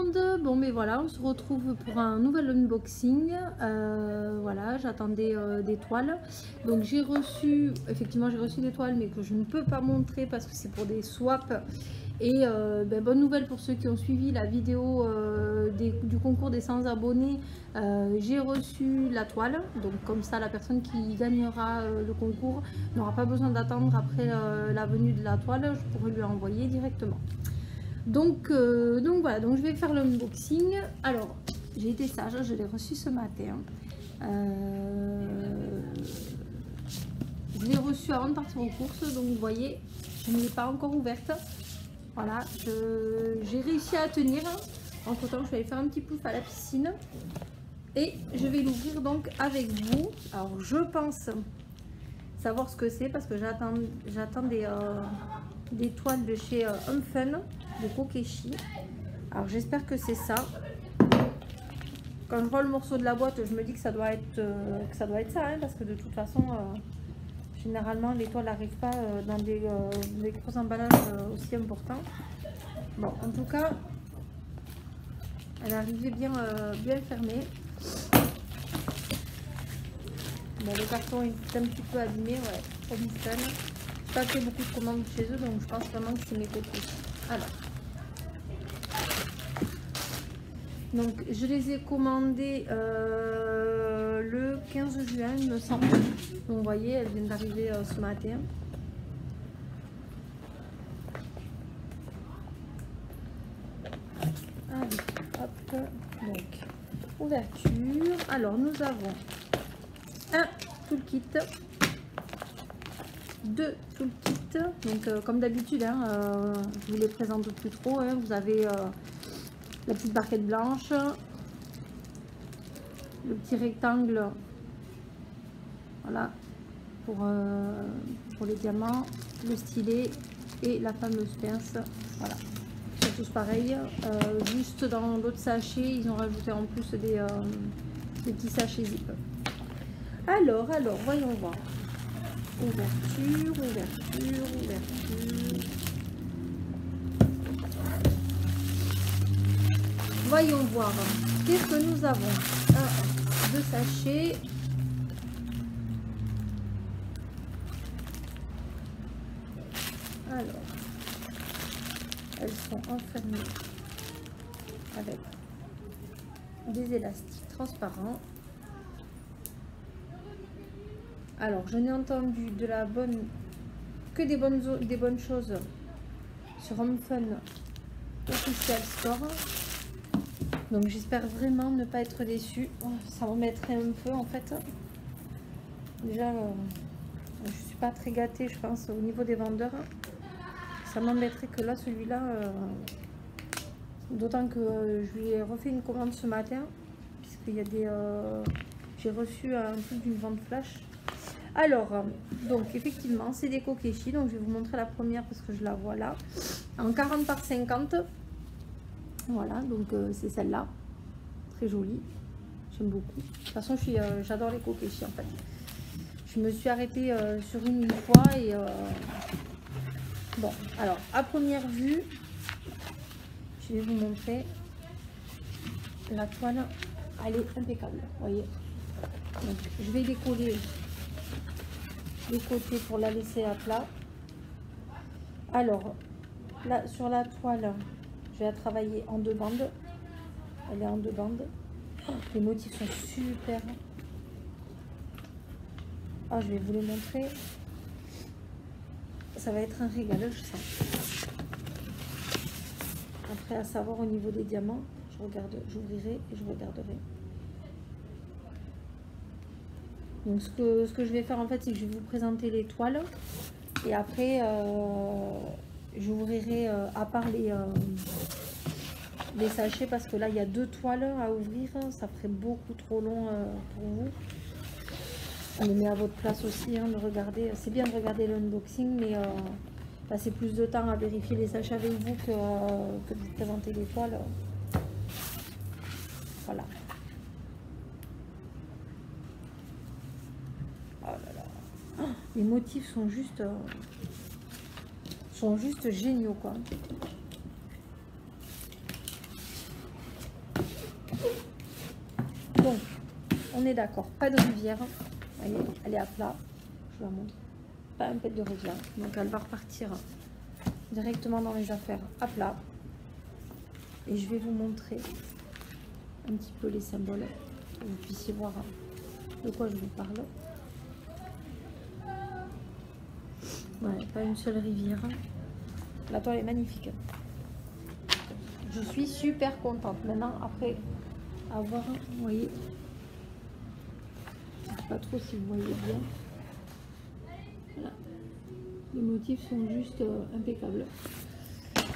monde. Bon mais voilà, on se retrouve pour un nouvel unboxing. Voilà, j'attendais des toiles. Donc j'ai reçu, effectivement j'ai reçu des toiles mais que je ne peux pas montrer parce que c'est pour des swaps. Et bonne nouvelle pour ceux qui ont suivi la vidéo du concours des 100 abonnés. J'ai reçu la toile, donc comme ça la personne qui gagnera le concours n'aura pas besoin d'attendre après la venue de la toile, je pourrai lui envoyer directement. Donc voilà, donc je vais faire l'unboxing. Alors j'ai été sage, je l'ai reçu ce matin. Je l'ai reçu avant de partir aux courses, donc vous voyez, je ne l'ai pas encore ouverte. Voilà, j'ai réussi à tenir. Entre temps, je vais aller faire un petit pouf à la piscine. Et je vais l'ouvrir donc avec vous. Alors, je pense savoir ce que c'est parce que j'attends des toiles de chez Home Fun, de Kokeshi. Alors, j'espère que c'est ça. Quand je vois le morceau de la boîte, je me dis que ça doit être ça, hein, parce que de toute façon... généralement, les toiles n'arrivent pas dans des gros emballages aussi importants. Bon, en tout cas, elle arrivait bien fermée. Bon, le carton est un petit peu abîmé, ouais, comme ça. J'ai pas fait beaucoup de commandes chez eux, donc je pense vraiment que c'est mes copies. Alors, donc je les ai commandées le 15 juin, il me semble. Donc, vous voyez, elle vient d'arriver ce matin. Allez, hop, donc, ouverture. Alors, nous avons un toolkit, deux toolkits. Donc, comme d'habitude, hein, je vous les présente plus trop. Hein. Vous avez la petite barquette blanche, le petit rectangle, voilà, pour les diamants, le stylet et la fameuse pince. Voilà, c'est tous pareil. Juste dans l'autre sachet, ils ont rajouté en plus des petits sachets zip. Alors, voyons voir. Ouverture. Voyons voir. Qu'est-ce que nous avons? Deux sachets. Alors, elles sont enfermées avec des élastiques transparents. Alors, je n'ai entendu que des bonnes choses sur Home Fun Official Store. Donc, j'espère vraiment ne pas être déçue. Oh, ça remettrait un peu en fait. Déjà, je suis pas très gâtée, je pense, au niveau des vendeurs. Ça m'embêterait que là, celui-là, d'autant que je lui ai refait une commande ce matin, puisqu'il y a des... j'ai reçu un truc d'une vente flash. Alors, donc effectivement, c'est des Kokeshi. Donc, je vais vous montrer la première parce que je la vois là. En 40 par 50. Voilà, donc c'est celle-là. Très jolie. J'aime beaucoup. De toute façon, j'adore les Kokeshi en fait. Je me suis arrêtée sur une fois et... bon, alors, à première vue, je vais vous montrer. La toile, elle est impeccable, vous voyez. Donc, je vais décoller les côtés pour la laisser à plat. Alors, là, sur la toile, je vais la travailler en deux bandes. Elle est en deux bandes. Les motifs sont super. Ah, je vais vous les montrer. Ça va être un régal, je sens. Après, à savoir au niveau des diamants, j'ouvrirai et je regarderai. Donc, ce que je vais faire en fait, c'est que je vais vous présenter les toiles. Et après, j'ouvrirai à part les sachets parce que là, il y a deux toiles à ouvrir. Ça ferait beaucoup trop long pour vous. On les met à votre place aussi, hein, de regarder. C'est bien de regarder l'unboxing, mais passer plus de temps à vérifier les sachets avec vous que de vous présenter les toiles. Voilà. Oh là là. Oh, les motifs sont juste géniaux, quoi. on est d'accord, pas de rivière. Vous voyez, elle est à plat. Je vous la montre. Pas un pet de rivière. Donc elle va repartir directement dans les affaires à plat. Et je vais vous montrer un petit peu les symboles, pour que vous puissiez voir de quoi je vous parle. Ouais, pas une seule rivière. La toile est magnifique. Je suis super contente. Maintenant, après avoir, vous voyez, je ne sais pas trop si vous voyez bien. Voilà. Les motifs sont juste impeccables.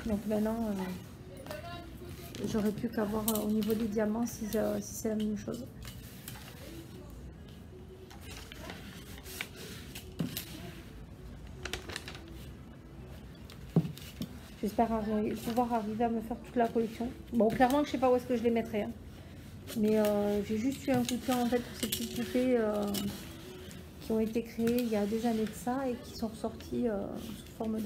Donc maintenant, j'aurais plus qu'à voir au niveau des diamants si c'est la même chose. J'espère pouvoir arriver à me faire toute la collection. Bon, clairement, je sais pas où est-ce que je les mettrai. Hein. Mais j'ai juste eu un coup de cœur en fait pour ces petites poupées qui ont été créées il y a des années de ça et qui sont ressorties sous forme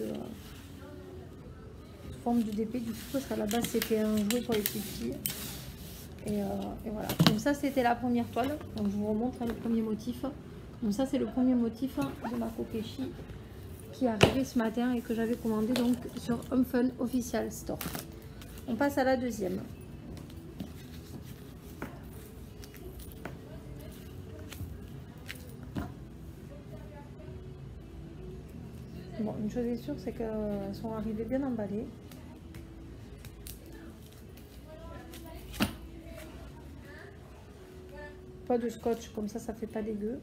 de DP. Du coup, parce qu'à la base, c'était un jouet pour les petites filles. Et voilà. Donc ça, c'était la première toile. Donc je vous remontre le premier motif. Donc ça, c'est le premier motif de ma Kokeshi qui est arrivé ce matin et que j'avais commandé donc sur Home Fun Official Store. On passe à la deuxième. Bon, une chose est sûre, c'est qu'elles sont arrivées bien emballées. Pas de scotch, comme ça fait pas dégueu.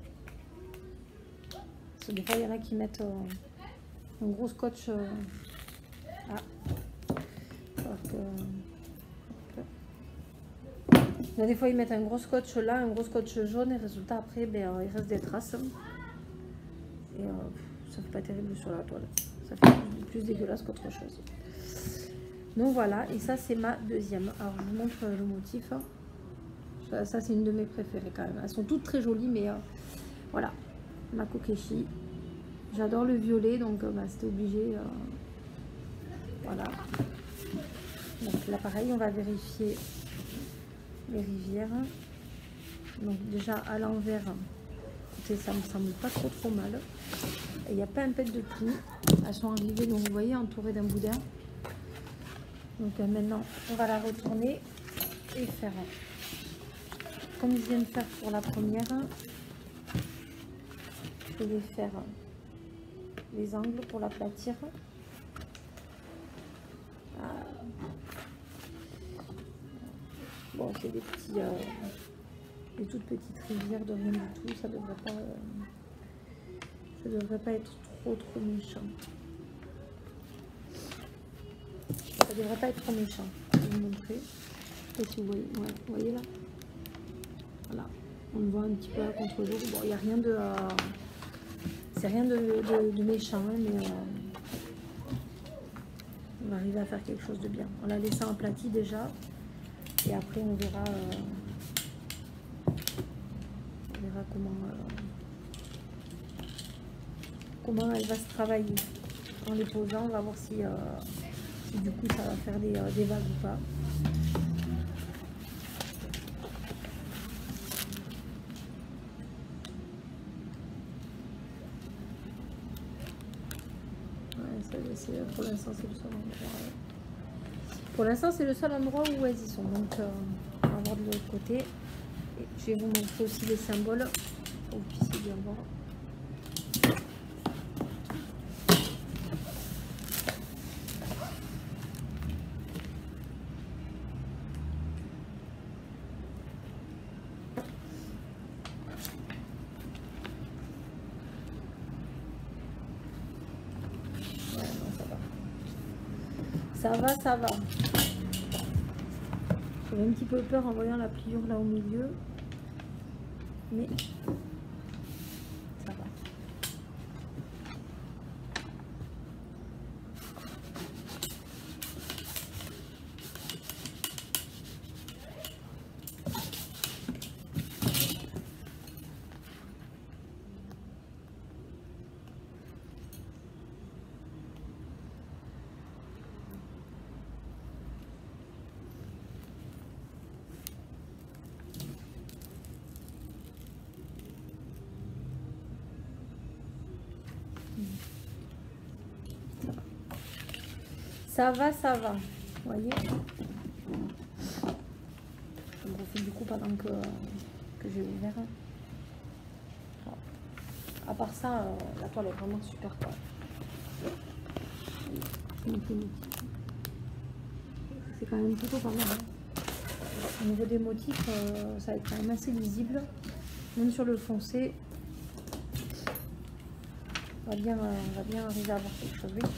Parce que des fois, il y en a qui mettent un gros scotch. Des fois, ils mettent un gros scotch là, un gros scotch jaune, et résultat, après, ben, il reste des traces. Et ça fait pas terrible sur la toile. Ça fait plus dégueulasse qu'autre chose. Donc voilà, et ça, c'est ma deuxième. Alors, je vous montre le motif. Ça, c'est une de mes préférées quand même. Elles sont toutes très jolies, mais voilà, ma Kokeshi. J'adore le violet, donc c'était obligé. Voilà. Donc là, pareil, on va vérifier les rivières. Donc déjà, à l'envers, écoutez, ça me semble pas trop mal. Il n'y a pas un pet de pli. Elles sont arrivées, donc vous voyez, entourées d'un boudin. Donc maintenant, on va la retourner et faire comme je viens de faire pour la première. Je vais faire les angles pour l'aplatir. Bon, c'est des petits, des toutes petites rivières de rien du tout. Ça devrait pas être trop méchant. Ça devrait pas être trop méchant. Je vais vous montrer. Et si vous voyez, ouais, vous voyez là. Voilà, on le voit un petit peu à contre-jour. Bon, il n'y a rien de, c'est rien de méchant, hein, mais on va arriver à faire quelque chose de bien. On l'a laissé aplati déjà. Et après, on verra comment elle va se travailler. En les posant, on va voir si du coup ça va faire des vagues ou pas. Ouais, pour l'instant, c'est le seul endroit. Pour l'instant, c'est le seul endroit où elles y sont. Donc, on va voir de l'autre côté. Et je vais vous montrer aussi les symboles pour que vous puissiez bien voir. Ouais, non, ça va. Ça va. J'avais un petit peu peur en voyant la pliure là au milieu. Mais ça va. Ça va, ça va. Vous voyez? Je me refais du coup pendant que j'ai ouvert. Voilà. À part ça, la toile est vraiment super quoi. C'est quand même plutôt pas mal. Hein. Au niveau des motifs, ça va être quand même assez lisible. Même sur le foncé, on va bien arriver à voir quelque chose. Oui.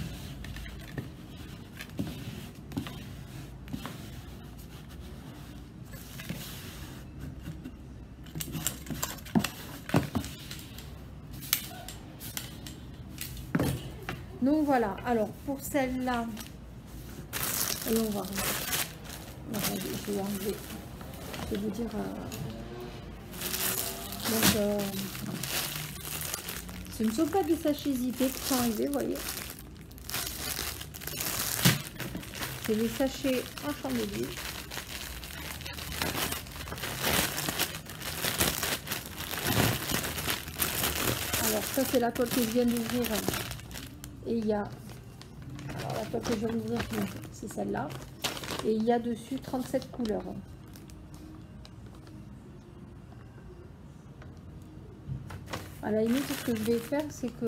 Donc voilà, alors pour celle-là, allons voir. Je vais enlever, je vais vous dire. Donc, ce ne sont pas des sachets zippés qui sont arrivés, vous voyez. C'est des sachets en chandelier. Alors ça c'est la toile que je viens d'ouvrir. Et il y a, alors la toile que je viens d'ouvrir, c'est celle-là. Et il y a dessus 37 couleurs. À la limite, ce que je vais faire, c'est que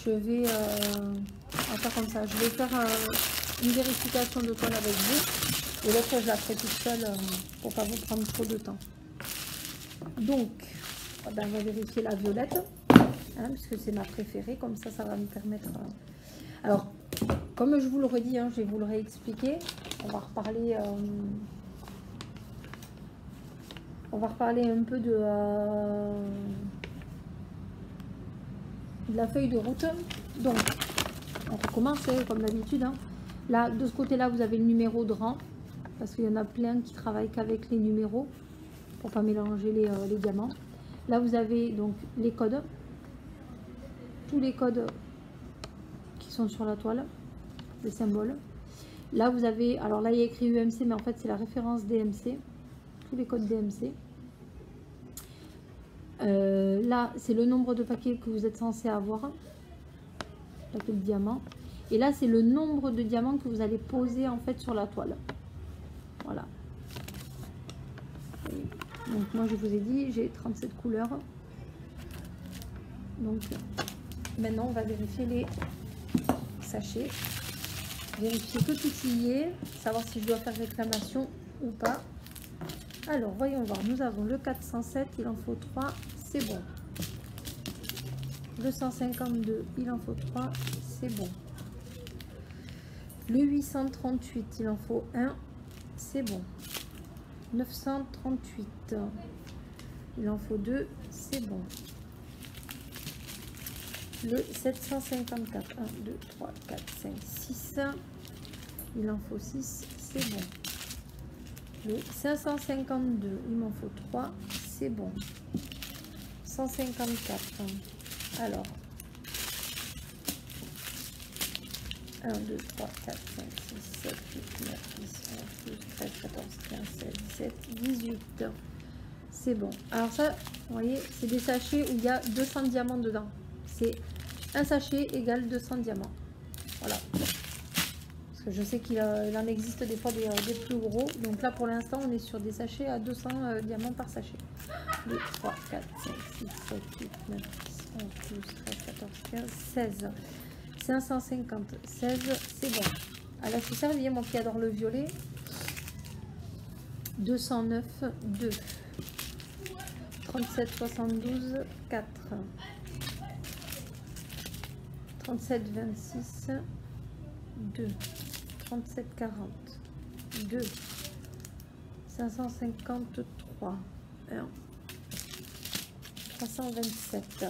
je vais faire comme ça. Je vais faire une vérification de toile avec vous. Et l'autre, je la ferai toute seule pour pas vous prendre trop de temps. Donc, on va vérifier la violette. Hein, puisque c'est ma préférée. Comme ça, ça va me permettre... Alors, comme je vous le redis, hein, je vais vous le réexpliquer. On va reparler un peu de la feuille de route. Donc, on recommence comme d'habitude. Hein. Là, de ce côté-là, vous avez le numéro de rang. Parce qu'il y en a plein qui travaillent qu'avec les numéros. Pour pas mélanger les diamants. Là, vous avez donc les codes. Tous les codes qui sont sur la toile. Les symboles. Là, vous avez... Alors là, il y a écrit UMC, mais en fait, c'est la référence DMC. Tous les codes DMC. Là, c'est le nombre de paquets que vous êtes censé avoir. Paquet de diamants. Et là, c'est le nombre de diamants que vous allez poser en fait sur la toile. Voilà. Donc, moi, je vous ai dit, j'ai 37 couleurs. Donc, maintenant, on va vérifier les sachets. Vérifier que tout y est. Savoir si je dois faire réclamation ou pas. Alors, voyons voir. Nous avons le 407, il en faut 3, c'est bon. Le 152, il en faut 3, c'est bon. Le 838, il en faut 1, c'est bon. 938, il en faut 2, c'est bon. Le 754, 1, 2, 3, 4, 5, 6, il en faut 6, c'est bon. Le 552, il m'en faut 3, c'est bon. 154, alors 1, 2, 3, 4, 5, 6, 7, 8, 9, 10, 11, 12, 13, 14, 15, 16, 17, 18. C'est bon. Alors ça, vous voyez, c'est des sachets où il y a 200 diamants dedans. C'est un sachet égale 200 diamants. Voilà. Parce que je sais qu'il en existe des fois des plus gros. Donc là, pour l'instant, on est sur des sachets à 200 diamants par sachet. 2, 3, 4, 5, 6, 7, 8, 9, 10, 11, 12, 13, 14, 15, 16. 550, 16, c'est bon. Ah là, je suis servi, moi qui adore le violet. 209, 2. 37, 72, 4. 37, 26, 2. 37, 40, 2. 553, 1. 327.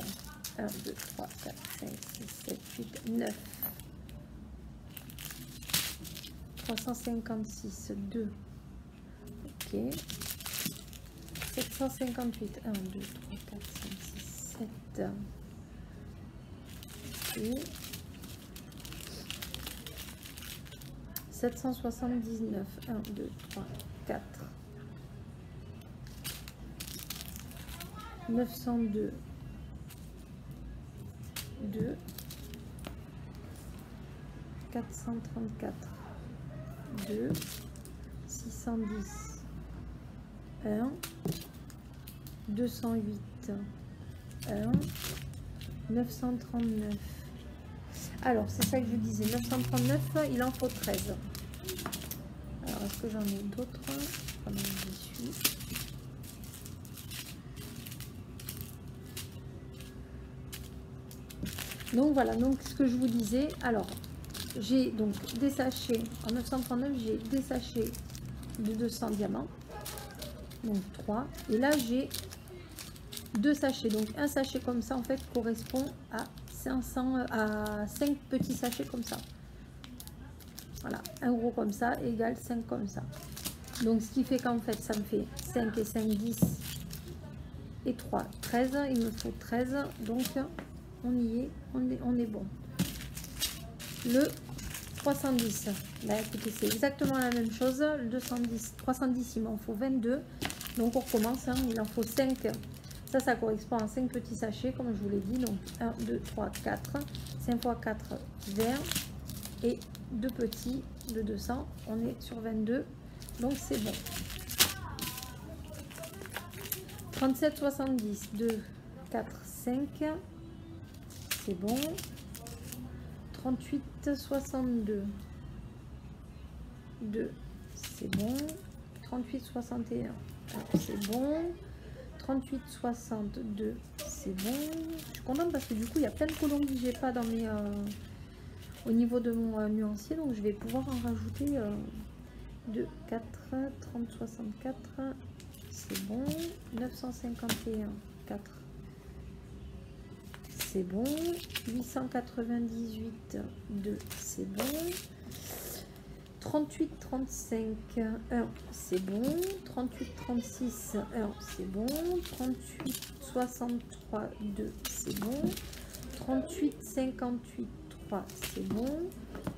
1, 2, 3, 4, 5, 6, 7, 8, 9. 356, 2. Ok. 758, 1, 2, 3, 4, 5, 6, 7. Ok. 779, 1, 2, 3, 4. 902. 2, 434, 2, 610, 1, 208, 1, 939. Alors, c'est ça que je disais, 939, il en faut 13. Alors, est-ce que j'en ai d'autres? Pendant que j'y suis. Donc voilà, donc ce que je vous disais, alors j'ai donc des sachets en 939, j'ai des sachets de 200 diamants, donc 3, et là j'ai 2 sachets, donc un sachet comme ça en fait correspond à 500, à 5 petits sachets comme ça. Voilà, un gros comme ça égale 5 comme ça. Donc ce qui fait qu'en fait ça me fait 5 et 5, 10 et 3, 13, il me faut 13, donc on y est, on est bon. Le 310, bah écoutez, c'est exactement la même chose. Le 210, 310, il m'en faut 22. Donc on recommence, hein, il en faut 5. Ça correspond à 5 petits sachets, comme je vous l'ai dit. Donc 1, 2, 3, 4. 5 x 4, 20. Et 2 petits de 200. On est sur 22. Donc c'est bon. 37, 70, 2, 4, 5. C'est bon. 38, 62. 2. C'est bon. 38, 61. C'est bon. 38, 62. C'est bon. Je suis contente parce que du coup, il y a plein de colons que j'ai pas dans mes... au niveau de mon nuancier. Donc, je vais pouvoir en rajouter 2, 4, 30, 64. C'est bon. 951, 4. C'est bon. 898, 2, c'est bon. 38, 35, 1, c'est bon. 38, 36, 1, c'est bon. 38, 63, 2, c'est bon. 38, 58, 3, c'est bon.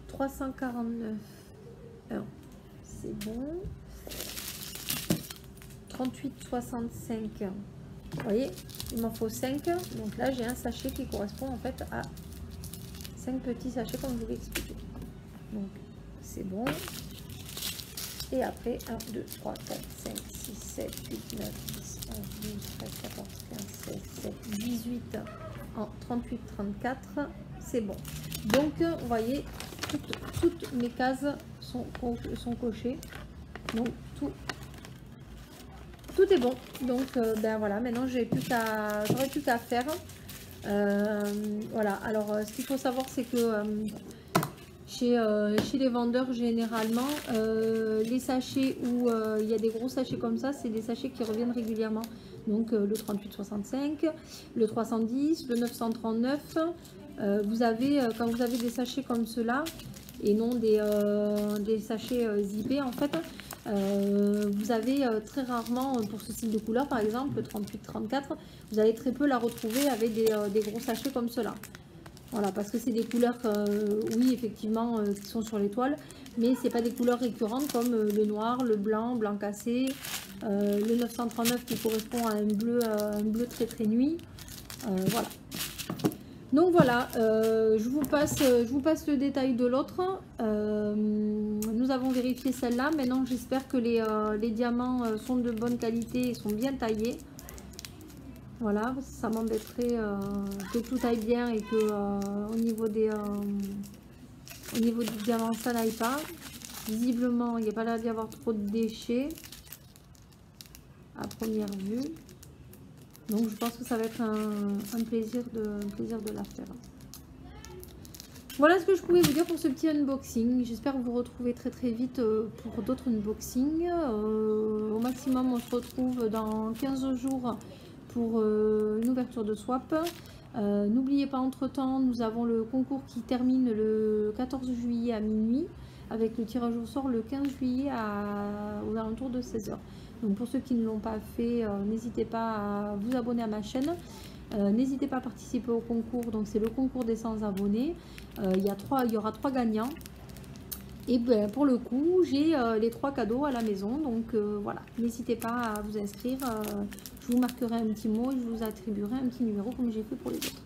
349, 1, c'est bon. 38, 65, vous voyez, il m'en faut 5. Donc là, j'ai un sachet qui correspond en fait à 5 petits sachets comme je vous l'ai expliqué. Donc, c'est bon. Et après, 1, 2, 3, 4, 5, 6, 7, 8, 9, 10, 11, 12, 13, 14, 15, 16, 17, 18 en 38, 34. C'est bon. Donc, vous voyez, toutes mes cases sont cochées. Donc, tout est bon. Donc, ben voilà, maintenant, j'aurais plus qu'à faire. Voilà, alors, ce qu'il faut savoir, c'est que chez les vendeurs, généralement, les sachets où il y a des gros sachets comme ça, c'est des sachets qui reviennent régulièrement. Donc, le 38,65, le 310, le 939. Vous avez, quand vous avez des sachets comme ceux-là, et non des sachets zippés, en fait, vous avez très rarement, pour ce style de couleur, par exemple, le 38-34, vous allez très peu la retrouver avec des gros sachets comme cela. Voilà, parce que c'est des couleurs, oui, effectivement, qui sont sur les toiles, mais c'est pas des couleurs récurrentes comme le noir, le blanc, blanc cassé, le 939 qui correspond à un bleu très très nuit. Voilà. Donc voilà, je vous passe le détail de l'autre. Nous avons vérifié celle-là. Maintenant, j'espère que les diamants sont de bonne qualité et sont bien taillés. Voilà, ça m'embêterait que tout aille bien et que au niveau du diamant, ça n'aille pas. Visiblement, il n'y a pas l'air d'y avoir trop de déchets à première vue. Donc je pense que ça va être un plaisir de la faire. Voilà ce que je pouvais vous dire pour ce petit unboxing. J'espère vous retrouver très très vite pour d'autres unboxings. Au maximum, on se retrouve dans 15 jours pour une ouverture de swap. N'oubliez pas, entre temps, nous avons le concours qui termine le 14 juillet à minuit, avec le tirage au sort le 15 juillet aux alentours de 16 h. Donc pour ceux qui ne l'ont pas fait, n'hésitez pas à vous abonner à ma chaîne. N'hésitez pas à participer au concours. Donc c'est le concours des 100 abonnés. Il y aura 3 gagnants. Et ben, pour le coup, j'ai les 3 cadeaux à la maison. Donc voilà, n'hésitez pas à vous inscrire. Je vous marquerai un petit mot et je vous attribuerai un petit numéro comme j'ai fait pour les autres.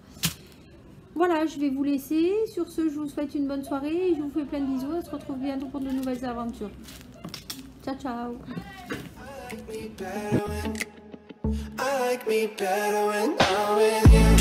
Voilà, je vais vous laisser. Sur ce, je vous souhaite une bonne soirée. Je vous fais plein de bisous. On se retrouve bientôt pour de nouvelles aventures. Ciao, ciao. I like me better when I'm with you.